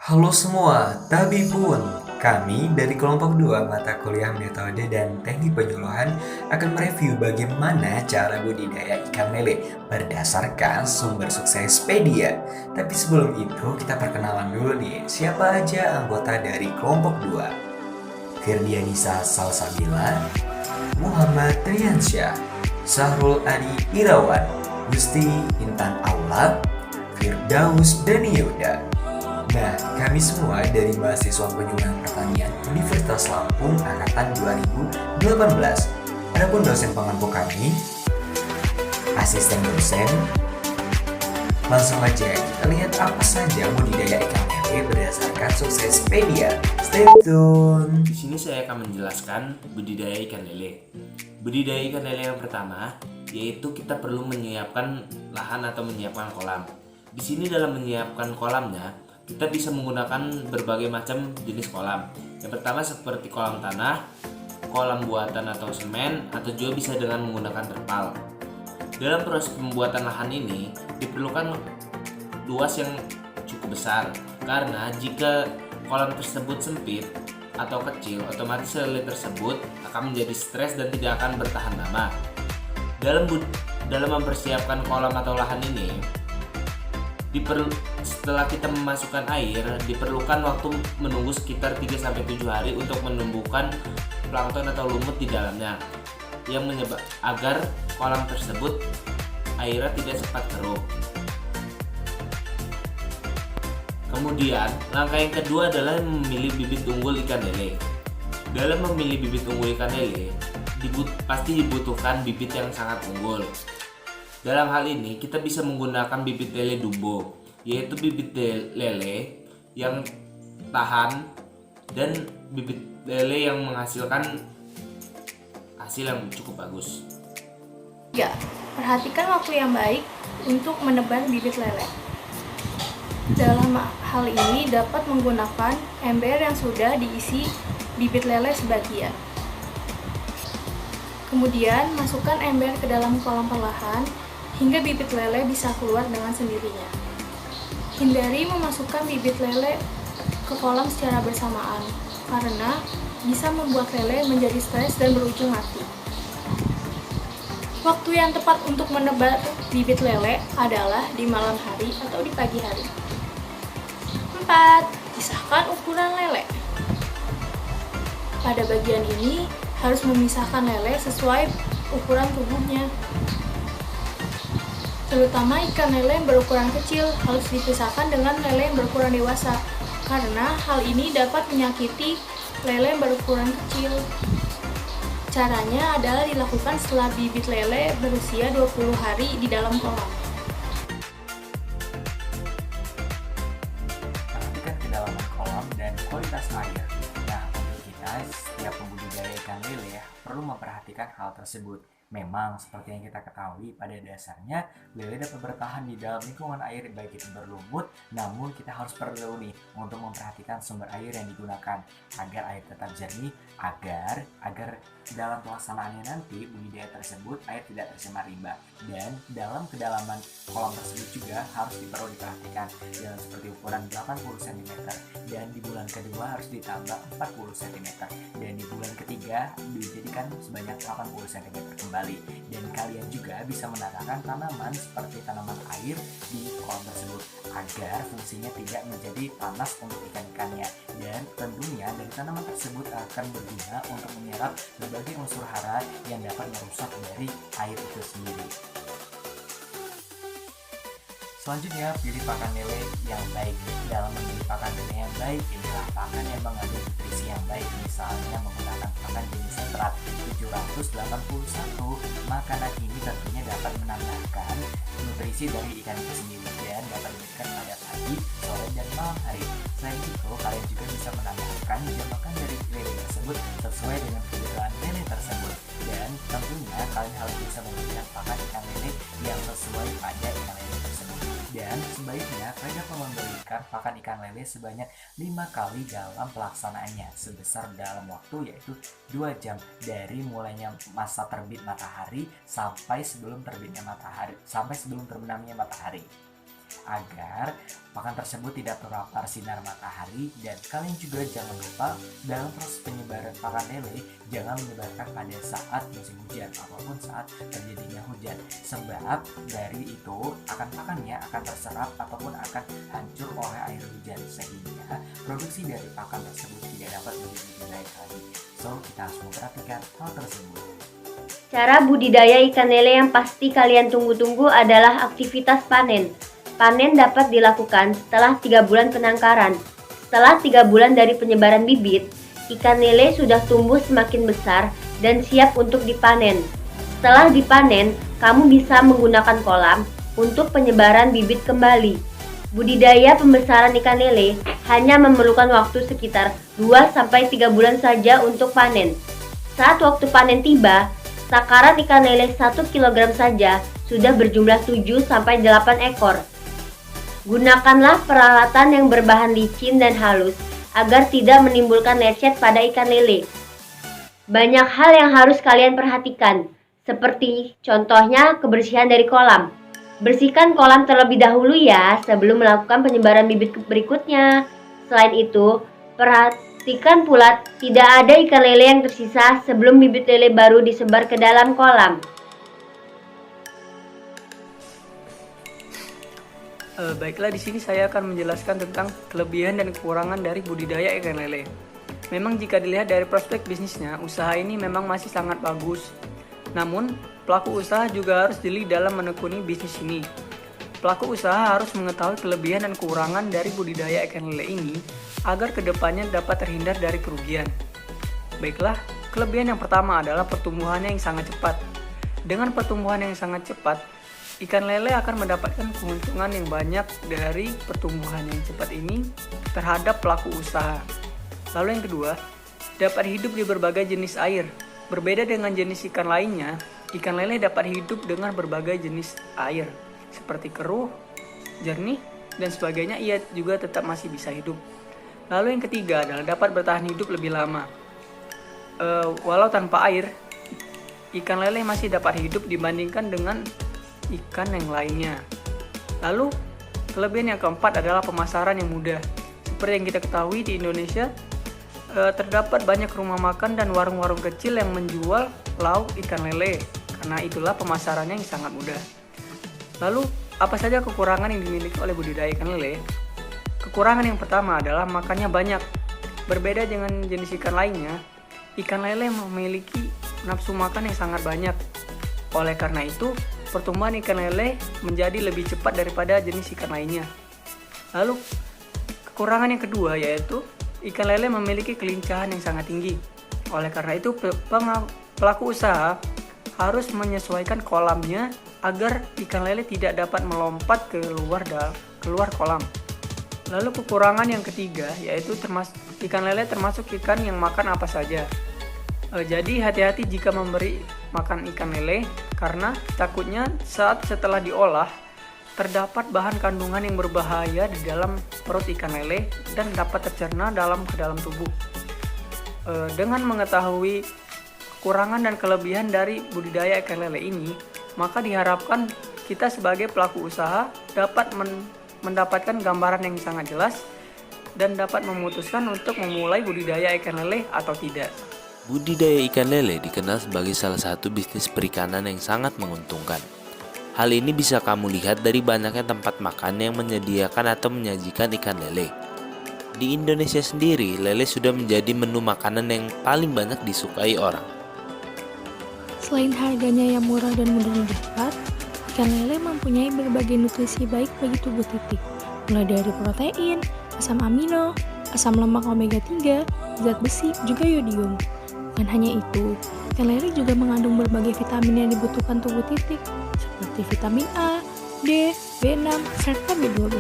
Halo semua, Tabi pun. Kami dari kelompok 2 mata kuliah metode dan teknik penyuluhan akan mereview bagaimana cara budidaya ikan lele berdasarkan sumber Suksespedia. Tapi sebelum itu kita perkenalan dulu nih, siapa aja anggota dari kelompok 2? Firdianisa Salsabila, Muhammad Triansyah, Sahrul Adi Irawan, Gusti Intan Aula, Firdaus Dani Yuda. Nah, kami semua dari mahasiswa penyuluhan pertanian Universitas Lampung angkatan 2018. Adapun dosen pengampu kami, asisten dosen. Langsung aja kita lihat apa saja budidaya ikan lele berdasarkan Suksespedia. Stay tune. Di sini saya akan menjelaskan budidaya ikan lele. Budidaya ikan lele yang pertama yaitu kita perlu menyiapkan lahan atau menyiapkan kolam. Di sini dalam menyiapkan kolamnya, kita bisa menggunakan berbagai macam jenis kolam. Yang pertama seperti kolam tanah, kolam buatan atau semen, atau juga bisa dengan menggunakan terpal. Dalam proses pembuatan lahan ini diperlukan luas yang cukup besar, karena jika kolam tersebut sempit atau kecil, otomatis lele tersebut akan menjadi stres dan tidak akan bertahan lama. Dalam mempersiapkan kolam atau lahan ini, setelah kita memasukkan air, diperlukan waktu menunggu sekitar 3-7 hari untuk menumbuhkan plankton atau lumut di dalamnya, yang agar kolam tersebut airnya tidak cepat keruh. Kemudian, langkah yang kedua adalah memilih bibit unggul ikan lele. Dalam memilih bibit unggul ikan lele, pasti dibutuhkan bibit yang sangat unggul. Dalam hal ini, kita bisa menggunakan bibit lele Dumbo, yaitu bibit lele yang tahan dan bibit lele yang menghasilkan hasil yang cukup bagus. Ya, perhatikan waktu yang baik untuk menebar bibit lele. Dalam hal ini dapat menggunakan ember yang sudah diisi bibit lele sebagian. Kemudian masukkan ember ke dalam kolam perlahan hingga bibit lele bisa keluar dengan sendirinya. Hindari memasukkan bibit lele ke kolam secara bersamaan karena bisa membuat lele menjadi stres dan berujung mati. Waktu yang tepat untuk menebar bibit lele adalah di malam hari atau di pagi hari. 4. Pisahkan ukuran lele. Pada bagian ini harus memisahkan lele sesuai ukuran tubuhnya. Terutama ikan lele yang berukuran kecil harus dipisahkan dengan lele yang berukuran dewasa, karena hal ini dapat menyakiti lele yang berukuran kecil. Caranya adalah dilakukan setelah bibit lele berusia 20 hari di dalam kolam. Perhatikan kedalaman kolam dan kualitas air. Nah, untuk kita, setiap pembudidaya ikan lele perlu memperhatikan hal tersebut. Memang, seperti yang kita ketahui, pada dasarnya lele dapat bertahan di dalam lingkungan air baik itu berlumut, namun kita harus perlu nih untuk memperhatikan sumber air yang digunakan agar air tetap jernih, agar dalam pelaksanaannya nanti budidaya tersebut air tidak tercemar limbah. Dan dalam kedalaman kolam tersebut juga harus perlu diperhatikan, jangan seperti ukuran 80 cm, dan di bulan kedua harus ditambah 40 cm, dan di bulan ketiga dijadikan sebanyak 80 cm kembali. Dan kalian juga bisa menanamkan tanaman seperti tanaman air di kolam tersebut agar fungsinya tidak menjadi panas untuk ikan-ikannya, dan tentunya dari tanaman tersebut akan berguna untuk menyerap berbagai unsur hara yang dapat merusak dari air itu sendiri. Selanjutnya, pilih pakan lele yang baik. Dalam memilih pakan lele yang baik, inilah pakan yang mengandung nutrisi yang baik. Misalnya menggunakan pakan jenis nitrat 781. Makanan ini tentunya dapat menambahkan nutrisi dari ikan itu sendiri dan dapat diberikan pada pagi, sore, dan malam hari. Selain itu, kalian juga bisa menambahkan jam makan dari lele tersebut sesuai dengan kebutuhan lele tersebut. Dan tentunya kalian harus bisa memberikan pakan ikan lele yang sesuai pada ikan lele tersebut. Dan sebaiknya kalian dapat memberikan pakan ikan lele sebanyak 5 kali dalam pelaksanaannya sebesar dalam waktu yaitu 2 jam dari mulainya masa terbit matahari sampai sebelum terbenamnya matahari. agar pakan tersebut tidak terpapar sinar matahari. Dan kalian juga jangan lupa dalam proses penyebaran pakan lele jangan menyebarkan pada saat musim hujan ataupun saat terjadinya hujan, sebab dari itu pakannya akan terserap ataupun akan hancur oleh air hujan sehingga produksi dari pakan tersebut tidak dapat menjadi baik lagi. So kita harus memperhatikan hal tersebut. Cara budidaya ikan lele yang pasti kalian tunggu-tunggu adalah aktivitas panen. Panen dapat dilakukan setelah 3 bulan penangkaran. Setelah 3 bulan dari penyebaran bibit, ikan lele sudah tumbuh semakin besar dan siap untuk dipanen. Setelah dipanen, kamu bisa menggunakan kolam untuk penyebaran bibit kembali. Budidaya pembesaran ikan lele hanya memerlukan waktu sekitar 2-3 bulan saja untuk panen. Saat waktu panen tiba, takaran ikan lele 1 kg saja sudah berjumlah 7-8 ekor. Gunakanlah peralatan yang berbahan licin dan halus agar tidak menimbulkan lecet pada ikan lele. Banyak hal yang harus kalian perhatikan, seperti contohnya kebersihan dari kolam. Bersihkan kolam terlebih dahulu ya sebelum melakukan penyebaran bibit berikutnya. Selain itu, perhatikan pula tidak ada ikan lele yang tersisa sebelum bibit lele baru disebar ke dalam kolam. Baiklah, di sini saya akan menjelaskan tentang kelebihan dan kekurangan dari budidaya ikan lele. Memang jika dilihat dari prospek bisnisnya, usaha ini memang masih sangat bagus. Namun, pelaku usaha juga harus jeli dalam menekuni bisnis ini. Pelaku usaha harus mengetahui kelebihan dan kekurangan dari budidaya ikan lele ini agar kedepannya dapat terhindar dari kerugian. Baiklah, kelebihan yang pertama adalah pertumbuhannya yang sangat cepat. Dengan pertumbuhan yang sangat cepat, ikan lele akan mendapatkan keuntungan yang banyak dari pertumbuhan yang cepat ini terhadap pelaku usaha. Lalu yang kedua, dapat hidup di berbagai jenis air. Berbeda dengan jenis ikan lainnya, ikan lele dapat hidup dengan berbagai jenis air, seperti keruh, jernih, dan sebagainya. Ia juga tetap masih bisa hidup. Lalu yang ketiga adalah dapat bertahan hidup lebih lama. Walau tanpa air, ikan lele masih dapat hidup dibandingkan dengan ikan yang lainnya. Lalu kelebihan yang keempat adalah pemasaran yang mudah. Seperti yang kita ketahui di Indonesia, terdapat banyak rumah makan dan warung-warung kecil yang menjual lauk ikan lele. Karena itulah pemasarannya yang sangat mudah. Lalu apa saja kekurangan yang dimiliki oleh budidaya ikan lele? Kekurangan yang pertama adalah makannya banyak. Berbeda dengan jenis ikan lainnya, ikan lele memiliki nafsu makan yang sangat banyak. Oleh karena itu, pertumbuhan ikan lele menjadi lebih cepat daripada jenis ikan lainnya. Lalu, kekurangan yang kedua yaitu ikan lele memiliki kelincahan yang sangat tinggi. Oleh karena itu, pelaku usaha harus menyesuaikan kolamnya agar ikan lele tidak dapat melompat keluar kolam. Lalu kekurangan yang ketiga yaitu ikan lele termasuk ikan yang makan apa saja. Jadi hati-hati jika memberi makan ikan lele karena takutnya setelah diolah terdapat bahan kandungan yang berbahaya di dalam perut ikan lele dan dapat tercerna ke dalam tubuh. Dengan mengetahui kekurangan dan kelebihan dari budidaya ikan lele ini, maka diharapkan kita sebagai pelaku usaha dapat mendapatkan gambaran yang sangat jelas dan dapat memutuskan untuk memulai budidaya ikan lele atau tidak. Budidaya ikan lele dikenal sebagai salah satu bisnis perikanan yang sangat menguntungkan. Hal ini bisa kamu lihat dari banyaknya tempat makan yang menyediakan atau menyajikan ikan lele. Di Indonesia sendiri, lele sudah menjadi menu makanan yang paling banyak disukai orang. Selain harganya yang murah dan mudah didapat, ikan lele mempunyai berbagai nutrisi baik bagi tubuh titik, mulai dari protein, asam amino, asam lemak omega 3, zat besi, juga yodium. Bukan hanya itu, ikan lele juga mengandung berbagai vitamin yang dibutuhkan tubuh titik, seperti vitamin A, D, B6, serta B12.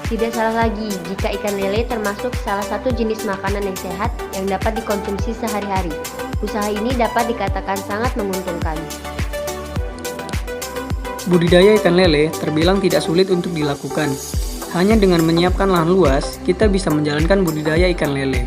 Tidak salah lagi jika ikan lele termasuk salah satu jenis makanan yang sehat yang dapat dikonsumsi sehari-hari. Usaha ini dapat dikatakan sangat menguntungkan. Budidaya ikan lele terbilang tidak sulit untuk dilakukan. Hanya dengan menyiapkan lahan luas, kita bisa menjalankan budidaya ikan lele.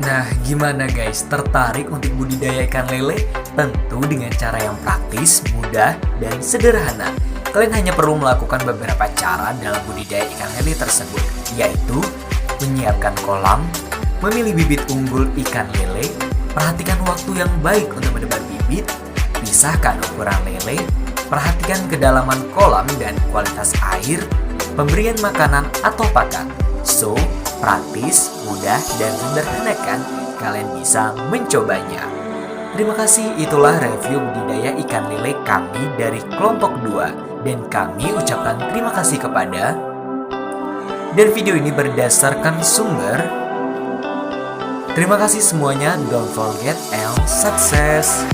Nah, gimana guys? Tertarik untuk budidaya ikan lele? Tentu dengan cara yang praktis, mudah, dan sederhana. Kalian hanya perlu melakukan beberapa cara dalam budidaya ikan lele tersebut, yaitu menyiapkan kolam, memilih bibit unggul ikan lele, perhatikan waktu yang baik untuk menebar bibit, pisahkan ukuran lele, perhatikan kedalaman kolam dan kualitas air, pemberian makanan atau pakan. So, praktis, mudah, dan sederhana kan? Kalian bisa mencobanya. Terima kasih, itulah review budidaya ikan lele kami dari kelompok 2. Dan kami ucapkan terima kasih kepada. Dan video ini berdasarkan sumber. Terima kasih semuanya, don't forget and success.